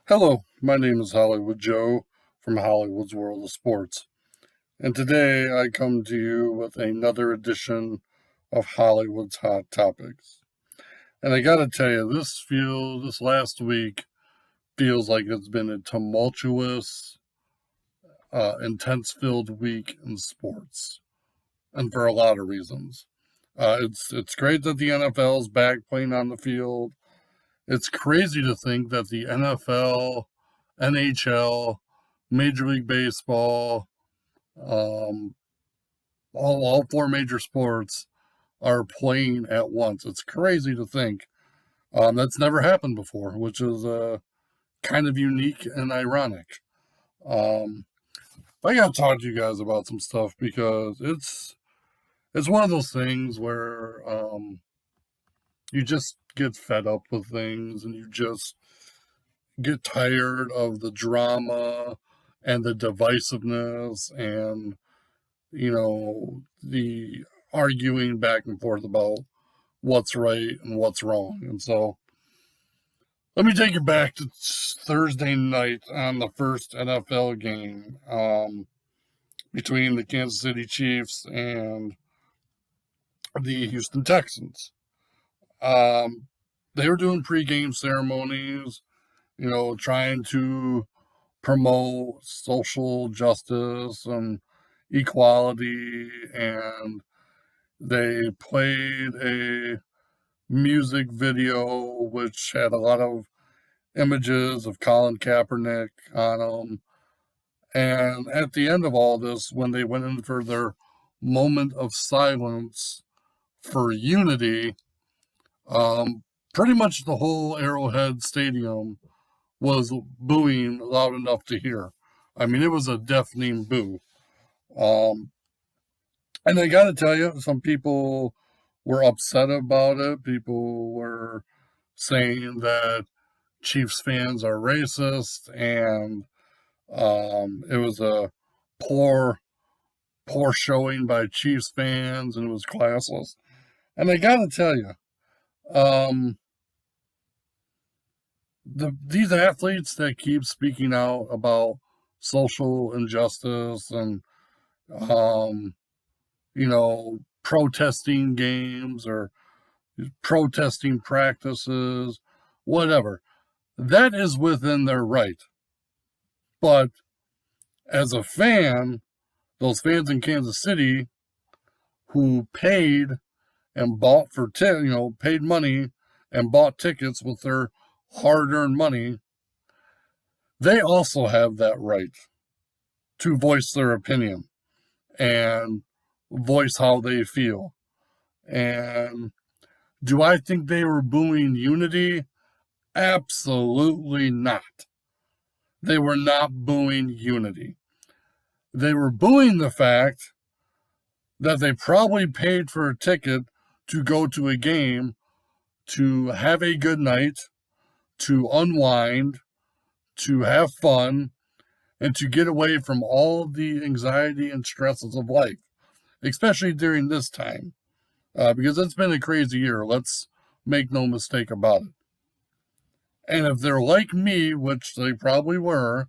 Hello, my name is Hollywood Joe from Hollywood's World of Sports, and today I come to you with another edition of Hollywood's Hot Topics. And I gotta tell you, this last week feels like it's been a tumultuous, intense-filled week in sports, and for a lot of reasons. It's great that the NFL is back playing on the field. It's crazy to think that the NFL, NHL, Major League Baseball, um, all four major sports are playing at once. It's crazy to think. That's never happened before, which is kind of unique and ironic. Um, I got to talk to you guys about some stuff because it's one of those things where you just get fed up with things and you just get tired of the drama and the divisiveness and the arguing back and forth about what's right and what's wrong. And so let me take you back to Thursday night on the first NFL game between the Kansas City Chiefs and the Houston Texans. They were doing pregame ceremonies, trying to promote social justice and equality, and they played a music video which had a lot of images of Colin Kaepernick on them. And at the end of all this, when they went in for their moment of silence for unity, pretty much the whole Arrowhead Stadium was booing loud enough to hear. I mean, it was a deafening boo. Um, and I got to tell you, some people were upset about it. People were saying that Chiefs fans are racist, and it was a poor, poor showing by Chiefs fans, and it was classless. And I got to tell you, um, these athletes that keep speaking out about social injustice and um, protesting games or protesting practices, whatever, that is within their right. But as a fan, those fans in Kansas City who paid and bought paid money and bought tickets with their hard-earned money, they also have that right to voice their opinion and voice how they feel. And do I think they were booing unity? Absolutely not. They were not booing unity. They were booing the fact that they probably paid for a ticket to go to a game to have a good night, to unwind, to have fun, and to get away from all the anxiety and stresses of life, especially during this time, because it's been a crazy year. Let's make no mistake about it. And if they're like me, which they probably were,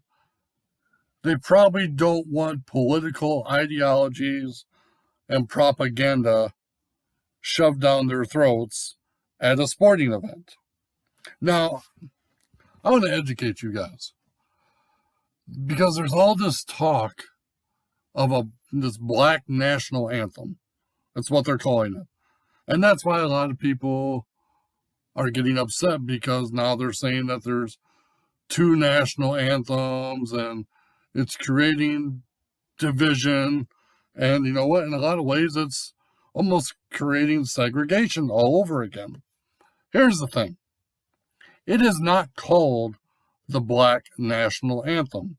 they probably don't want political ideologies and propaganda shoved down their throats at a sporting event. Now, I want to educate you guys because there's all this talk of this black national anthem. That's what they're calling it. And that's why a lot of people are getting upset, because now they're saying that there's two national anthems and it's creating division. And you know what? In a lot of ways, it's almost creating segregation all over again. Here's the thing. It is not called the Black National Anthem.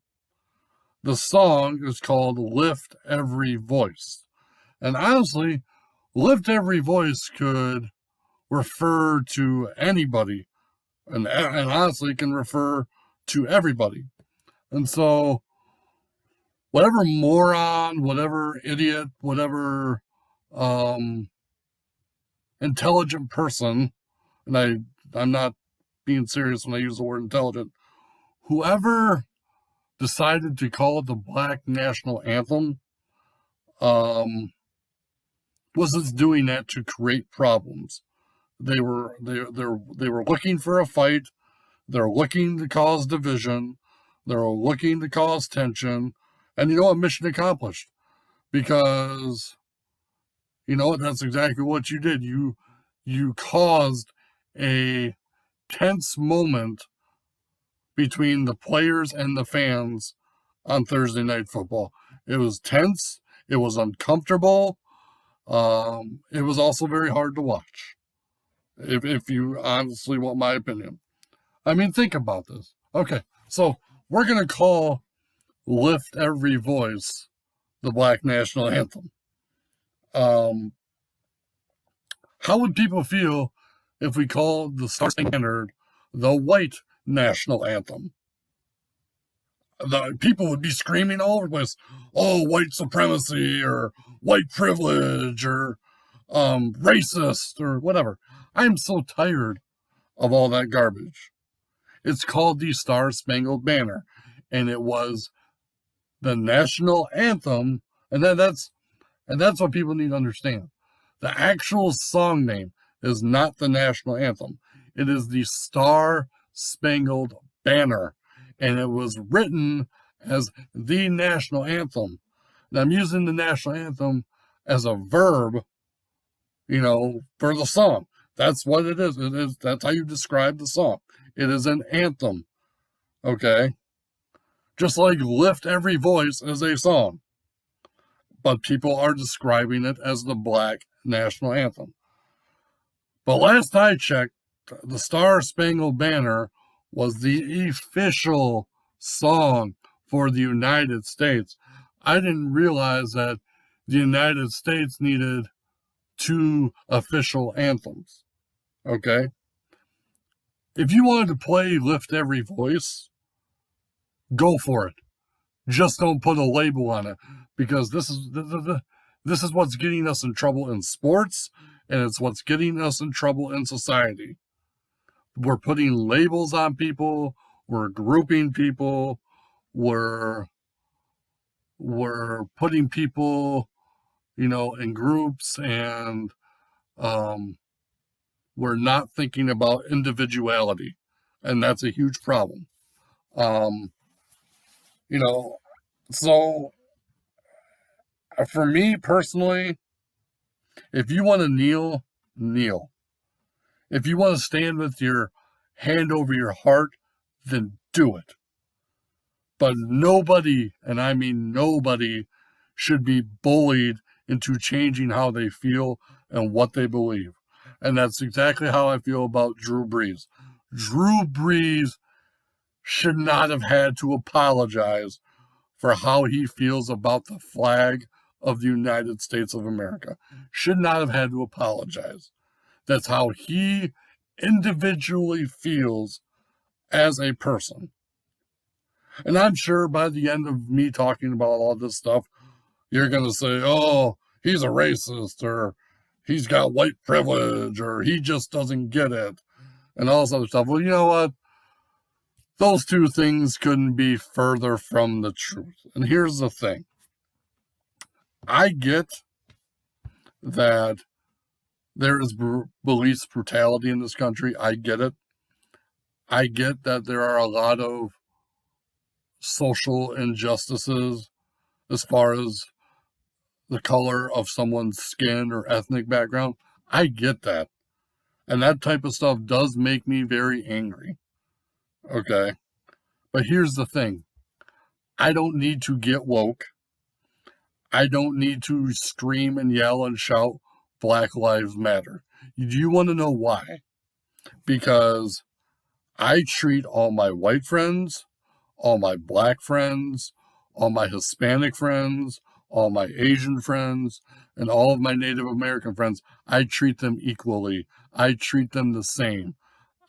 The song is called Lift Every Voice. And honestly, Lift Every Voice could refer to anybody, and honestly can refer to everybody. And so, whatever moron, whatever idiot, whatever intelligent person, and I'm not being serious when I use the word intelligent, whoever decided to call it the Black National Anthem wasn't doing that to create problems. They were looking for a fight. They're looking to cause division. They're looking to cause tension. And you know what? Mission accomplished. Because you know what? That's exactly what you did. You caused a tense moment between the players and the fans on Thursday Night Football. It was tense. It was uncomfortable. It was also very hard to watch. If you honestly want my opinion. I mean, think about this. Okay, so we're going to call Lift Every Voice the Black National Anthem. How would people feel if we called the Star Spangled the White National Anthem? The people would be screaming all over the place, oh, white supremacy or white privilege or racist or whatever. I'm so tired of all that garbage. It's called the Star Spangled Banner, and it was the national anthem, and that's what people need to understand. The actual song name is not the national anthem. It is the Star Spangled Banner, and it was written as the national anthem. And I'm using the national anthem as a verb, for the song. That's what it is. That's how you describe the song. It is an anthem. Okay? Just like Lift Every Voice is a song. But people are describing it as the Black National Anthem. But last I checked, the Star Spangled Banner was the official song for the United States. I didn't realize that the United States needed 2 official anthems. Okay? If you wanted to play Lift Every Voice, go for it. Just don't put a label on it, because this is what's getting us in trouble in sports, and it's what's getting us in trouble in society. We're putting labels on people. We're grouping people. We're putting people, in groups, and we're not thinking about individuality, and that's a huge problem. So for me personally, if you want to kneel, kneel. If you want to stand with your hand over your heart, then do it. But nobody, and I mean nobody, should be bullied into changing how they feel and what they believe. And that's exactly how I feel about Drew Brees. Drew Brees should not have had to apologize for how he feels about the flag of the United States of America. Should not have had to apologize. That's how he individually feels as a person. And I'm sure by the end of me talking about all this stuff, you're going to say, oh, he's a racist, or he's got white privilege, or he just doesn't get it, and all this other stuff. Well, you know what? Those 2 things couldn't be further from the truth. And here's the thing. I get that there is police brutality in this country. I get it. I get that there are a lot of social injustices as far as the color of someone's skin or ethnic background. I get that. And that type of stuff does make me very angry. Okay? But here's the thing. I don't need to get woke. I don't need to scream and yell and shout Black Lives Matter. Do you want to know why? Because I treat all my white friends, all my black friends, all my Hispanic friends, all my Asian friends, and all of my Native American friends, I treat them equally. I treat them the same.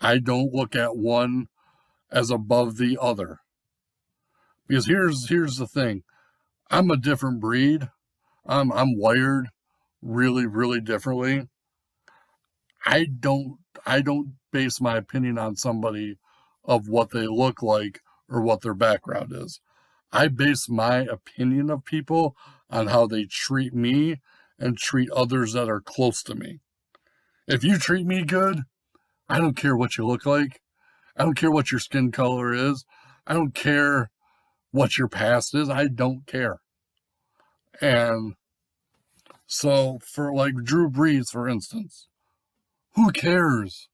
I don't look at one as above the other. Because here's the thing. I'm a different breed. I'm wired really, really differently. I don't base my opinion on somebody of what they look like or what their background is. I base my opinion of people on how they treat me and treat others that are close to me. If you treat me good, I don't care what you look like. I don't care what your skin color is. I don't care what your past is. I don't care. And so, for like Drew Brees, for instance, who cares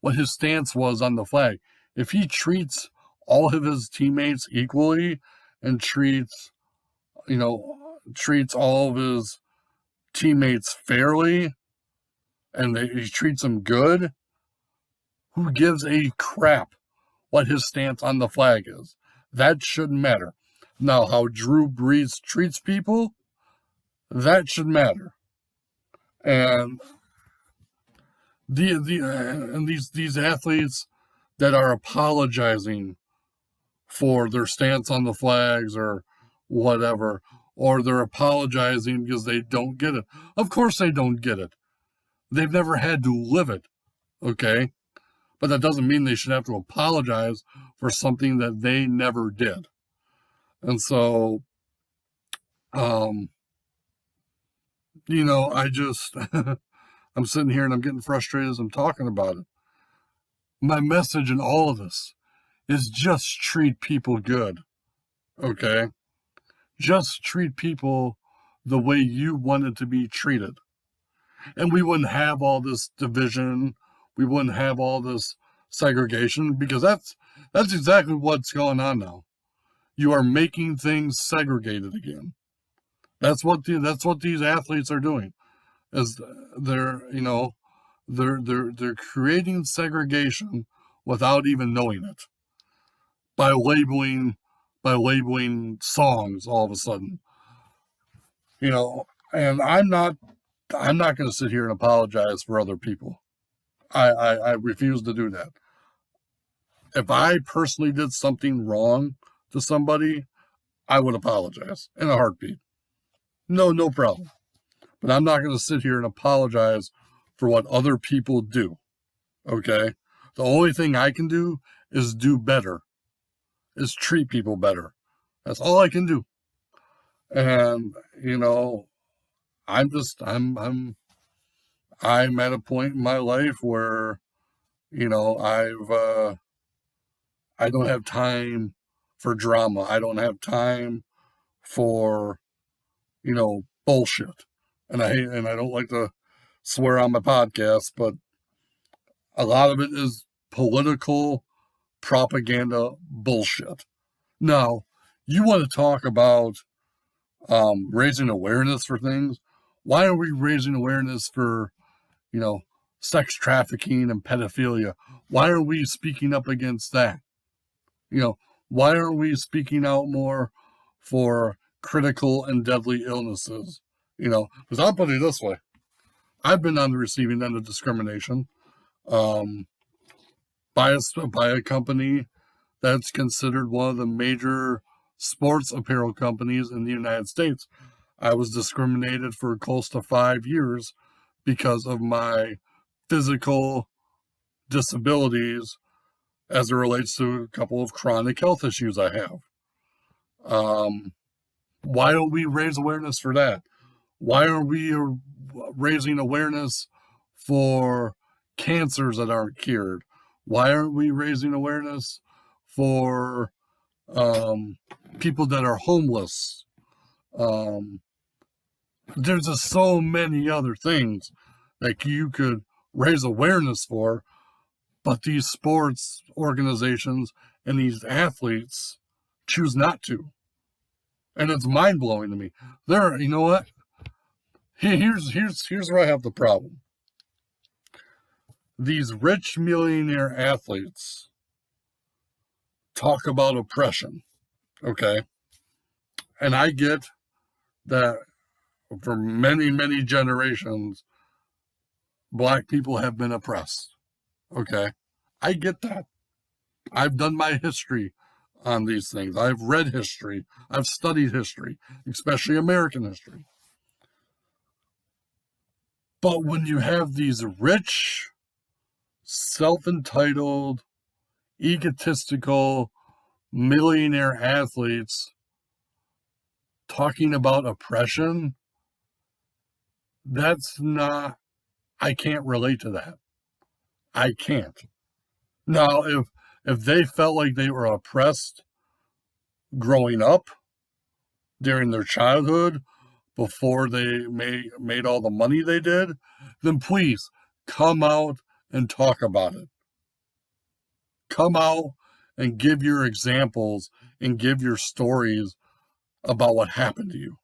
what his stance was on the flag? If he treats all of his teammates equally and treats all of his teammates fairly and he treats them good, who gives a crap what his stance on the flag is? That shouldn't matter. Now, how Drew Brees treats people, that should matter. And these athletes that are apologizing for their stance on the flags or whatever, or they're apologizing because they don't get it. Of course they don't get it. They've never had to live it, okay? But that doesn't mean they should have to apologize for something that they never did. And so, I just, I'm sitting here and I'm getting frustrated as I'm talking about it. My message in all of this is just treat people good, okay? Just treat people the way you wanted to be treated. And we wouldn't have all this division. We wouldn't have all this segregation, because that's exactly what's going on now. You are making things segregated again. That's what these athletes are doing. Is they're creating segregation without even knowing it, by labeling songs all of a sudden. And I'm not going to sit here and apologize for other people. I refuse to do that. If I personally did something wrong to somebody, I would apologize in a heartbeat. No problem. But I'm not going to sit here and apologize for what other people do. Okay? The only thing I can do is do better, is treat people better. That's all I can do. And, I'm at a point in my life where, I don't have time for drama. I don't have time for, bullshit. And I don't like to swear on my podcast, but a lot of it is political propaganda bullshit. Now, you want to talk about raising awareness for things? Why are we raising awareness for, sex trafficking and pedophilia? Why are we speaking up against that? Why aren't we speaking out more for critical and deadly illnesses? Because I'll put it this way. I've been on the receiving end of discrimination by a company that's considered one of the major sports apparel companies in the United States. I was discriminated for close to 5 years because of my physical disabilities as it relates to a couple of chronic health issues I have. Why don't we raise awareness for that? Why are we raising awareness for cancers that aren't cured? Why aren't we raising awareness for people that are homeless? There's just so many other things that you could raise awareness for, but these sports organizations and these athletes choose not to. And it's mind-blowing to me. You know what? Here's where I have the problem. These rich millionaire athletes talk about oppression, okay? And I get that for many, many generations, Black people have been oppressed, okay? I get that. I've done my history on these things. I've read history. I've studied history, especially American history. But when you have these rich, self-entitled, egotistical, millionaire athletes talking about oppression, that's not, I can't relate to that. I can't. Now, if they felt like they were oppressed growing up during their childhood before they made all the money they did, then please come out and talk about it. Come out and give your examples and give your stories about what happened to you.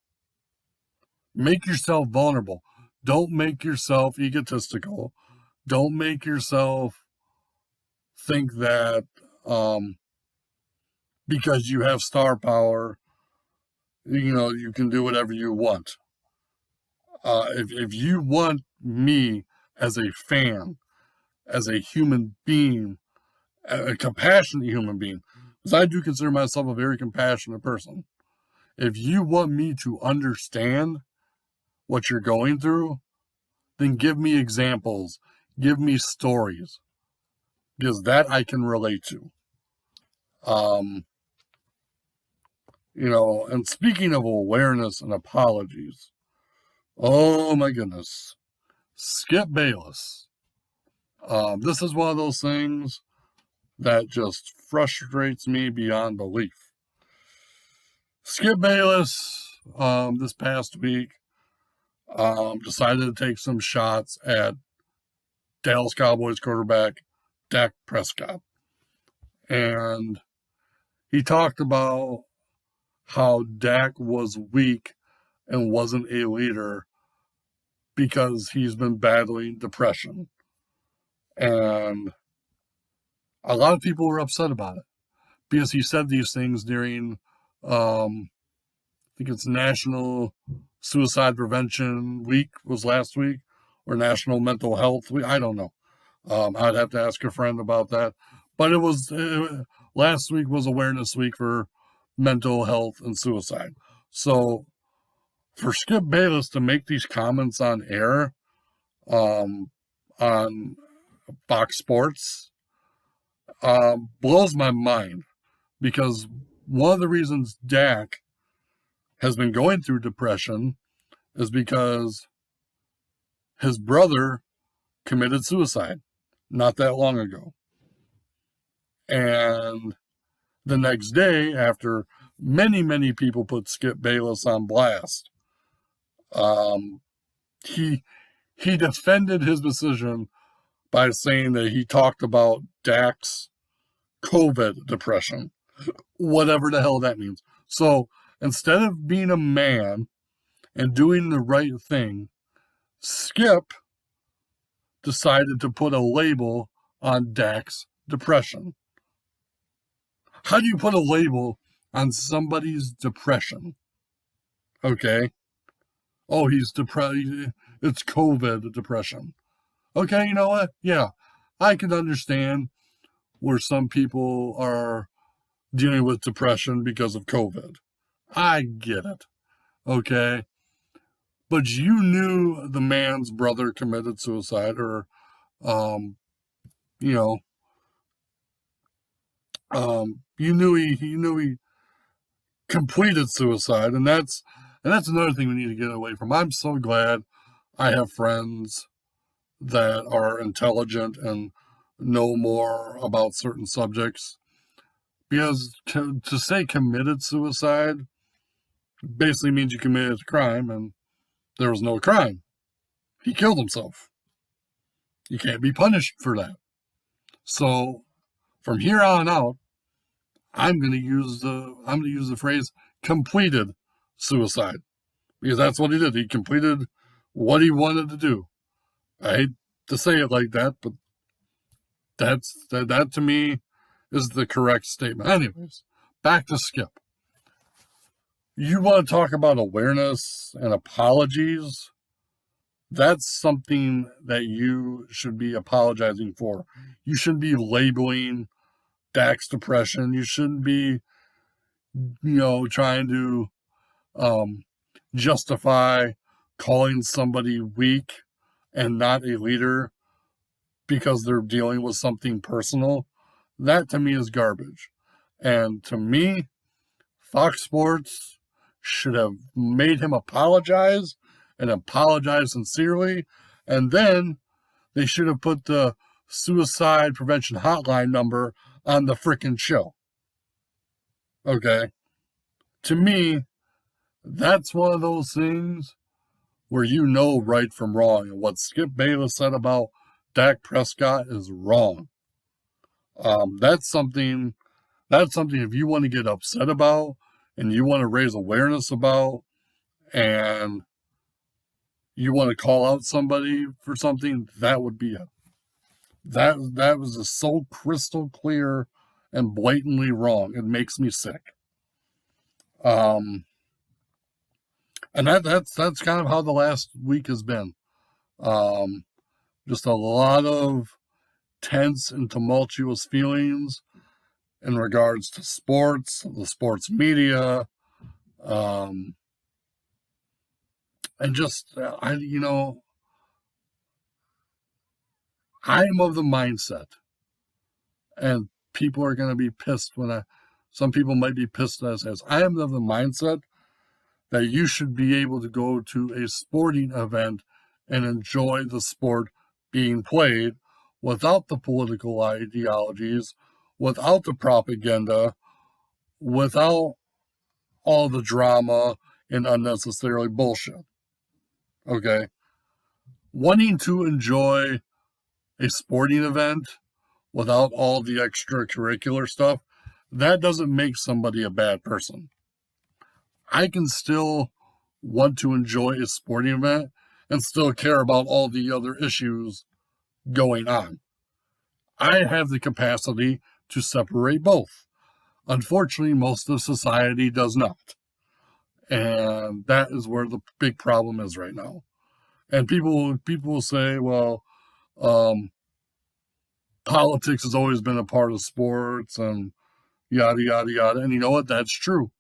Make yourself vulnerable. Don't make yourself egotistical. Don't make yourself think that because you have star power, you can do whatever you want. If you want me as a fan, as a human being, a compassionate human being, because I do consider myself a very compassionate person. If you want me to understand what you're going through, then give me examples, give me stories, because that I can relate to. And speaking of awareness and apologies, oh my goodness, Skip Bayless. This is one of those things that just frustrates me beyond belief. Skip Bayless, this past week, decided to take some shots at Dallas Cowboys quarterback Dak Prescott. And he talked about how Dak was weak and wasn't a leader because he's been battling depression. And a lot of people were upset about it because he said these things during, I think it's National Suicide Prevention Week was last week, or National Mental Health Week. I don't know. I'd have to ask a friend about that. But last week was Awareness Week for mental health and suicide. So for Skip Bayless to make these comments on air, on Fox Sports, blows my mind, because one of the reasons Dak has been going through depression is because his brother committed suicide not that long ago. And the next day, after many, many people put Skip Bayless on blast, he defended his decision by saying that he talked about Dak's COVID depression, whatever the hell that means. So instead of being a man and doing the right thing, Skip decided to put a label on Dak's depression. How do you put a label on somebody's depression? Okay. Oh, he's depressed. It's COVID depression. Okay, you know what? Yeah, I can understand where some people are dealing with depression because of COVID. I get it. Okay. But you knew the man's brother committed suicide, or, you knew he completed suicide, and that's another thing we need to get away from. I'm so glad I have friends that are intelligent and know more about certain subjects, because to say committed suicide basically means you committed a crime, and there was no crime. He killed himself. You can't be punished for that. So from here on out, I'm going to use the phrase completed suicide, because that's what he did. He completed what he wanted to do. I hate to say it like that, but that to me is the correct statement. Anyways, back to Skip. You want to talk about awareness and apologies? That's something that you should be apologizing for. You shouldn't be labeling Dak's depression. You shouldn't be, trying to justify calling somebody weak and not a leader because they're dealing with something personal. That to me is garbage. And to me, Fox Sports should have made him apologize and apologize sincerely. And then they should have put the suicide prevention hotline number on the frickin' show. Okay. To me, that's one of those things where you know right from wrong. And what Skip Bayless said about Dak Prescott is wrong. That's something if you want to get upset about and you want to raise awareness about and you want to call out somebody for something, that would be it. That was just so crystal clear and blatantly wrong. It makes me sick. And that's kind of how the last week has been. Just a lot of tense and tumultuous feelings in regards to sports, the sports media, and just I am of the mindset, and people are going to be pissed some people might be pissed as I am of the mindset that you should be able to go to a sporting event and enjoy the sport being played without the political ideologies, without the propaganda, without all the drama and unnecessarily bullshit. Okay? Wanting to enjoy a sporting event without all the extracurricular stuff, that doesn't make somebody a bad person. I can still want to enjoy a sporting event and still care about all the other issues going on. I have the capacity to separate both. Unfortunately, most of society does not. And that is where the big problem is right now. And people will say, well, politics has always been a part of sports and yada, yada, yada. And you know what? That's true.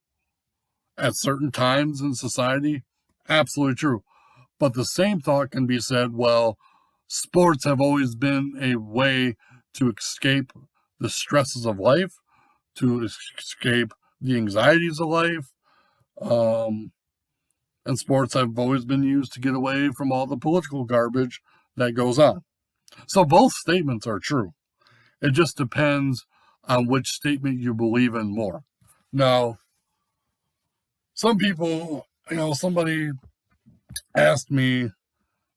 At certain times in society, absolutely true. But the same thought can be said, well, sports have always been a way to escape the stresses of life, to escape the anxieties of life. And sports have always been used to get away from all the political garbage that goes on. So both statements are true. It just depends on which statement you believe in more. Now, some people, somebody asked me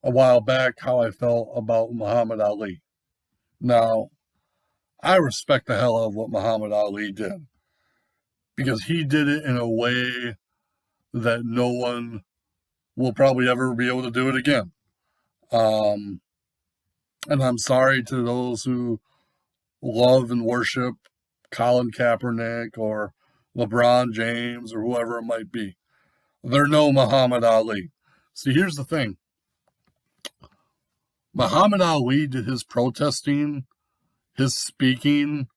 a while back how I felt about Muhammad Ali. Now, I respect the hell out of what Muhammad Ali did because he did it in a way that no one will probably ever be able to do it again. And I'm sorry to those who love and worship Colin Kaepernick or LeBron James or whoever it might be. They're no Muhammad Ali. See, here's the thing. Muhammad Ali did his protesting, his speaking,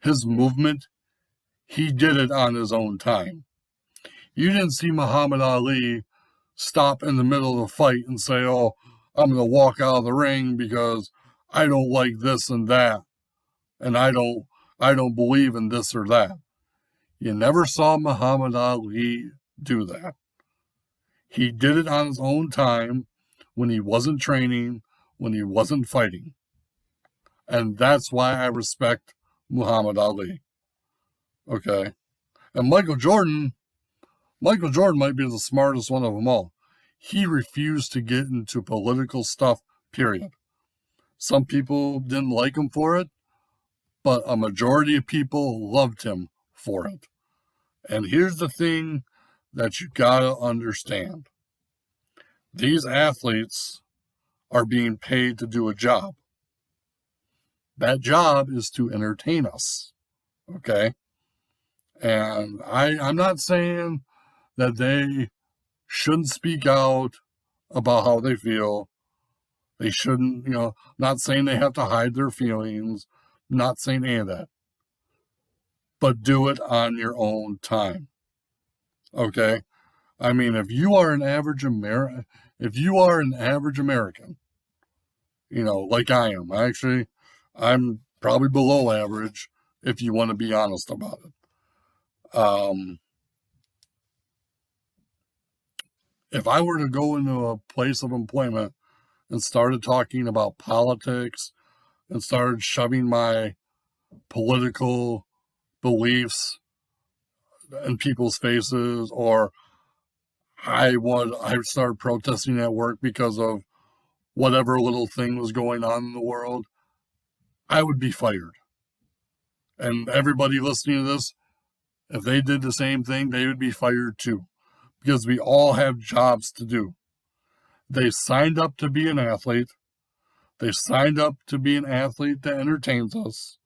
his movement. He did it on his own time. You didn't see Muhammad Ali stop in the middle of the fight and say, oh, I'm going to walk out of the ring because I don't like this and that. And I don't believe in this or that. You never saw Muhammad Ali do that. He did it on his own time when he wasn't training, when he wasn't fighting. And that's why I respect Muhammad Ali. Okay. And Michael Jordan might be the smartest one of them all. He refused to get into political stuff, period. Some people didn't like him for it, but a majority of people loved him for it. And here's the thing that you gotta understand. These athletes are being paid to do a job. That job is to entertain us. Okay? And I'm not saying that they shouldn't speak out about how they feel. They shouldn't, not saying they have to hide their feelings, not saying any of that. But do it on your own time. Okay? I mean, if you are an average American, like I am, I'm probably below average, if you want to be honest about it. If I were to go into a place of employment and started talking about politics and started shoving my political beliefs in people's faces, or I started protesting at work because of whatever little thing was going on in the world, I would be fired. And everybody listening to this, if they did the same thing, they would be fired too, because we all have jobs to do. They signed up to be an athlete. They signed up to be an athlete that entertains us.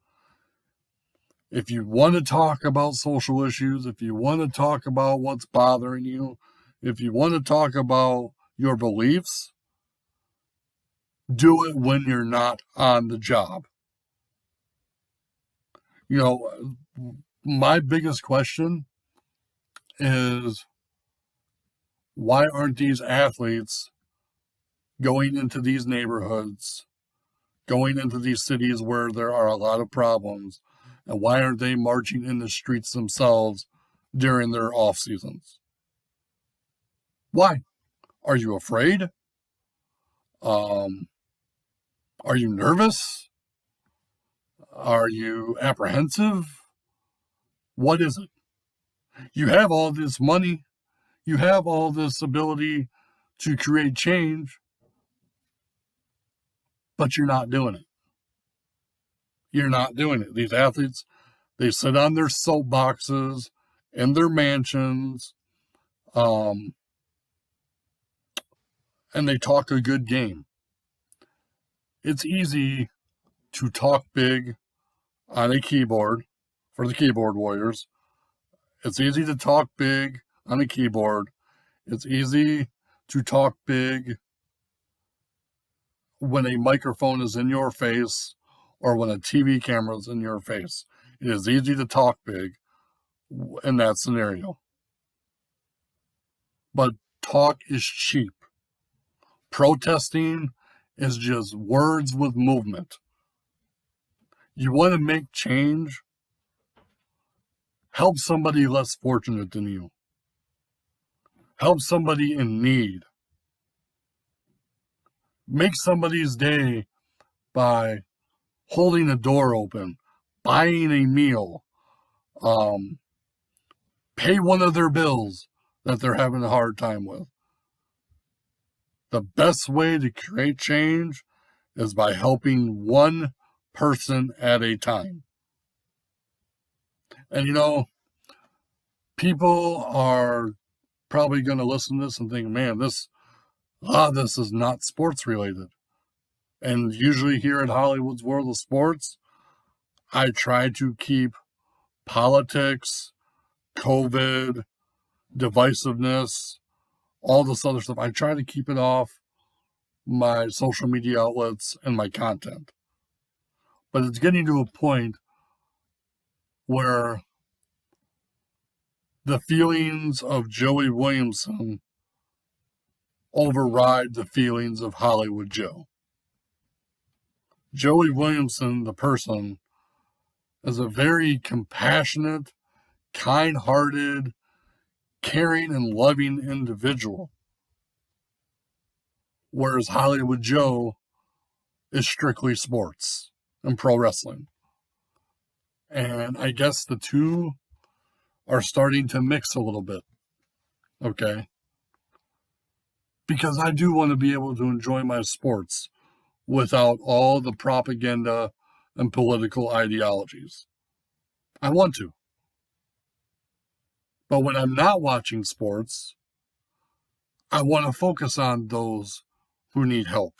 If you want to talk about social issues, if you want to talk about what's bothering you, if you want to talk about your beliefs, do it when you're not on the job. You know, my biggest question is, why aren't these athletes going into these neighborhoods, going into these cities where there are a lot of problems, and why aren't they marching in the streets themselves during their off seasons? Why? Are you afraid? Are you nervous? Are you apprehensive? What is it? You have all this money. You have all this ability to create change, but you're not doing it. You're not doing it. These athletes, they sit on their soapboxes in their mansions, and they talk a good game. It's easy to talk big on a keyboard for the keyboard warriors. It's easy to talk big on a keyboard. It's easy to talk big when a microphone is in your face or when a TV camera is in your face. It is easy to talk big in that scenario. But talk is cheap. Protesting is just words with movement. You want to make change? Help somebody less fortunate than you. Help somebody in need. Make somebody's day by holding a door open, buying a meal, pay one of their bills that they're having a hard time with. The best way to create change is by helping one person at a time. And you know, people are probably going to listen to this and think, man, this is not sports related. And usually here at Hollywood's World of Sports, I try to keep politics, COVID, divisiveness, all this other stuff. I try to keep it off my social media outlets and my content. But it's getting to a point where the feelings of Joey Williamson override the feelings of Hollywood Joe. Joey Williamson, the person, is a very compassionate, kind-hearted, caring, and loving individual. Whereas Hollywood Joe is strictly sports and pro wrestling. And I guess the two are starting to mix a little bit. Okay? Because I do want to be able to enjoy my sports without all the propaganda and political ideologies. I want to. But when I'm not watching sports, I want to focus on those who need help.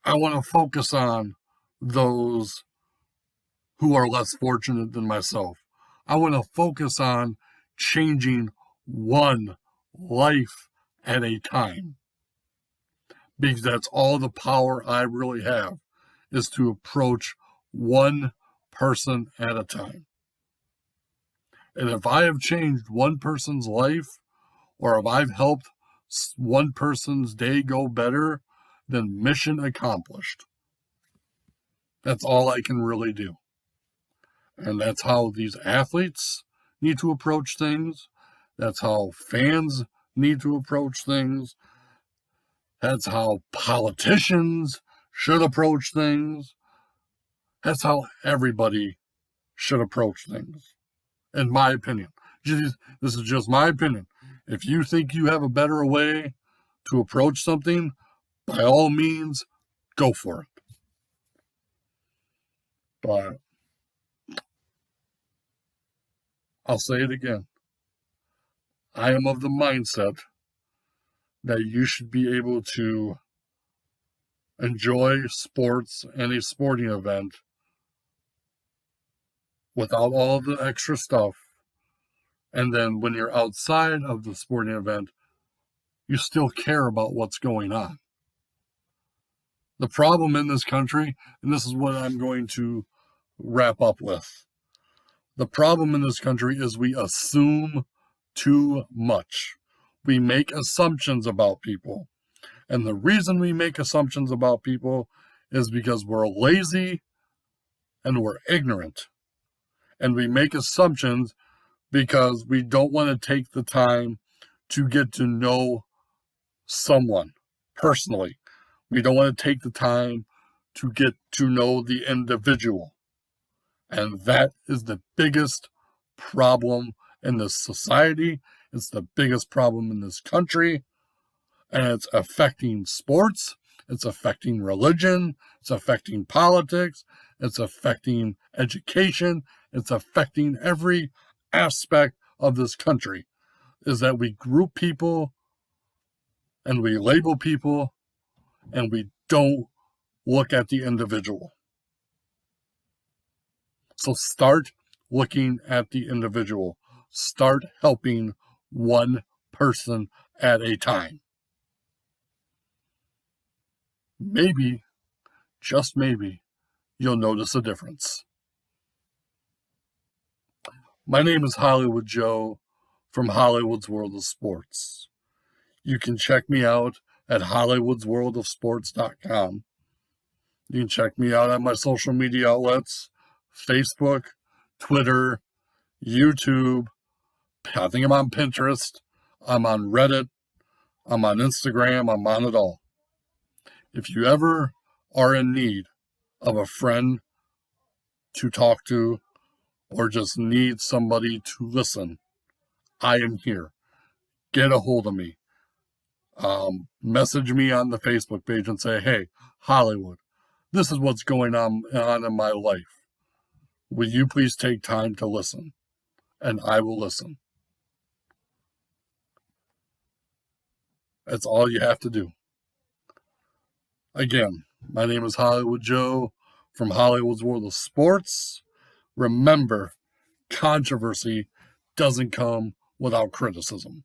I want to focus on those who are less fortunate than myself. I want to focus on changing one life at a time. Because that's all the power I really have, is to approach one person at a time. And if I have changed one person's life, or if I've helped one person's day go better, then mission accomplished. That's all I can really do. And that's how these athletes need to approach things. That's how fans need to approach things. That's how politicians should approach things. That's how everybody should approach things, in my opinion. This is just my opinion. If you think you have a better way to approach something, by all means, go for it. But I'll say it again. I am of the mindset that you should be able to enjoy sports and a sporting event without all the extra stuff. And then when you're outside of the sporting event, you still care about what's going on. The problem in this country, and this is what I'm going to wrap up with. The problem in this country is we assume too much. We make assumptions about people. And the reason we make assumptions about people is because we're lazy and we're ignorant. And we make assumptions because we don't want to take the time to get to know someone personally. We don't want to take the time to get to know the individual. And that is the biggest problem in this society. It's the biggest problem in this country. And it's affecting sports. It's affecting religion. It's affecting politics. It's affecting education. It's affecting every aspect of this country. Is that we group people and we label people and we don't look at the individual. So start looking at the individual. Start helping one person at a time. Maybe, just maybe, you'll notice a difference. My name is Hollywood Joe from Hollywood's World of Sports. You can check me out at hollywoodsworldofsports.com. You can check me out on my social media outlets, Facebook, Twitter, YouTube. I think I'm on Pinterest. I'm on Reddit. I'm on Instagram. I'm on it all. If you ever are in need of a friend to talk to or just need somebody to listen, I am here. Get a hold of me. Message me on the Facebook page and say, hey, Hollywood, this is what's going on in my life. Will you please take time to listen? And I will listen. That's all you have to do. Again, my name is Hollywood Joe from Hollywood's World of Sports. Remember, controversy doesn't come without criticism.